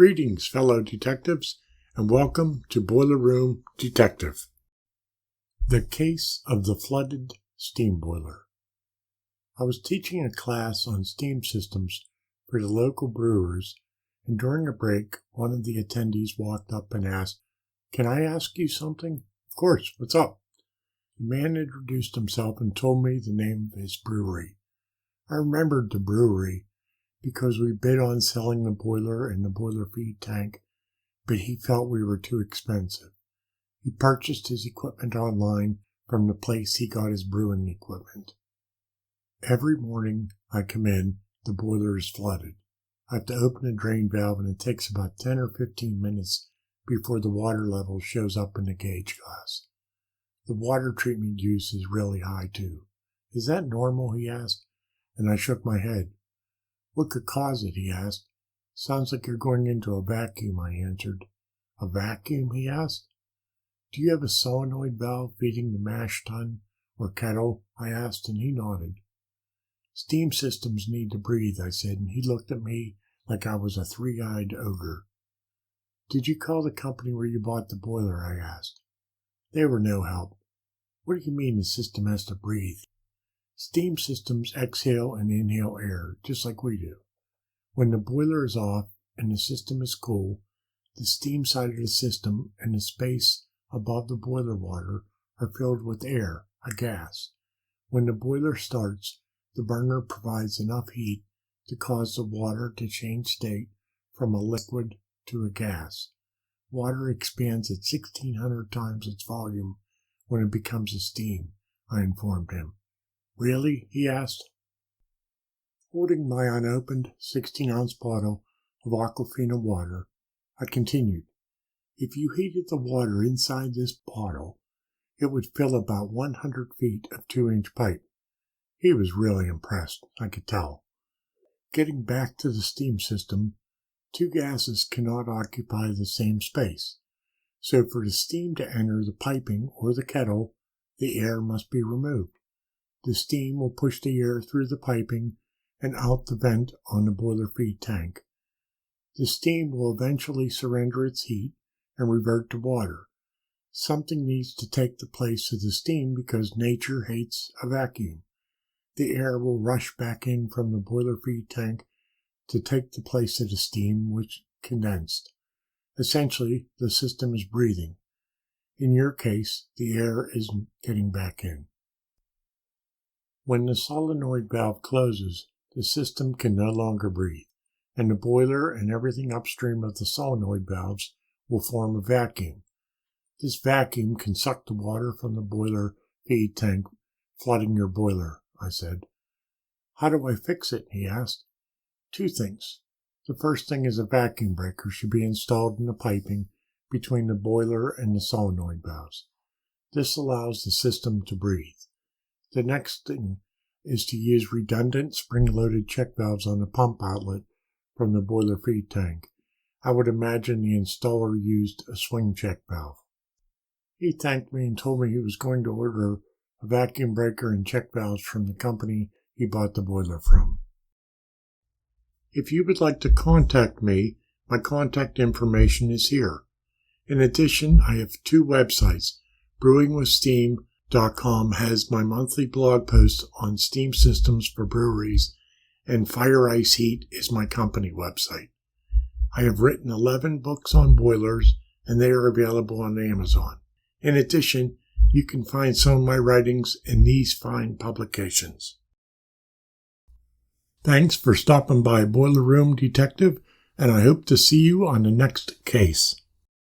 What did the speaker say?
Greetings, fellow detectives, and welcome to Boiler Room Detective. The case of the flooded steam boiler. I was teaching a class on steam systems for the local brewers, and during a break, one of the attendees walked up and asked, "Can I ask you something?" "Of course, what's up?" The man introduced himself and told me the name of his brewery. I remembered the brewery because we bid on selling the boiler and the boiler feed tank, but he felt we were too expensive. He purchased his equipment online from the place he got his brewing equipment. Every morning I come in, the boiler is flooded. I have to open the drain valve and it takes about 10 or 15 minutes before the water level shows up in the gauge glass. The water treatment use is really high too. "Is that normal?" he asked, and I shook my head. "What could cause it?" he asked. "Sounds like you're going into a vacuum," I answered. "A vacuum?" he asked. "Do you have a solenoid valve feeding the mash tun or kettle?" I asked, and he nodded. "Steam systems need to breathe," I said, and he looked at me like I was a three-eyed ogre. "Did you call the company where you bought the boiler?" I asked. "They were no help." "What do you mean the system has to breathe?" "Steam systems exhale and inhale air, just like we do. When the boiler is off and the system is cool, the steam side of the system and the space above the boiler water are filled with air, a gas. When the boiler starts, the burner provides enough heat to cause the water to change state from a liquid to a gas. Water expands at 1,600 times its volume when it becomes a steam," I informed him. "Really?" he asked. Holding my unopened 16-ounce bottle of Aquafina water, I continued, "If you heated the water inside this bottle, it would fill about 100 feet of 2-inch pipe." He was really impressed, I could tell. Getting back to the steam system, two gases cannot occupy the same space. So for the steam to enter the piping or the kettle, the air must be removed. The steam will push the air through the piping and out the vent on the boiler feed tank. The steam will eventually surrender its heat and revert to water. Something needs to take the place of the steam because nature hates a vacuum. The air will rush back in from the boiler feed tank to take the place of the steam which condensed. Essentially, the system is breathing. In your case, the air isn't getting back in. When the solenoid valve closes, the system can no longer breathe, and the boiler and everything upstream of the solenoid valves will form a vacuum. This vacuum can suck the water from the boiler feed tank, flooding your boiler, I said. "How do I fix it?" he asked. "Two things. The first thing is a vacuum breaker should be installed in the piping between the boiler and the solenoid valves. This allows the system to breathe. The next thing is to use redundant spring-loaded check valves on the pump outlet from the boiler feed tank. I would imagine the installer used a swing check valve." He thanked me and told me he was going to order a vacuum breaker and check valves from the company he bought the boiler from. If you would like to contact me, my contact information is here. In addition, I have two websites. brewingwithsteam.com has my monthly blog posts on steam systems for breweries, and Fire Ice Heat is my company website. I have written 11 books on boilers, and they are available on Amazon. In addition, you can find some of my writings in these fine publications. Thanks for stopping by Boiler Room Detective, and I hope to see you on the next case.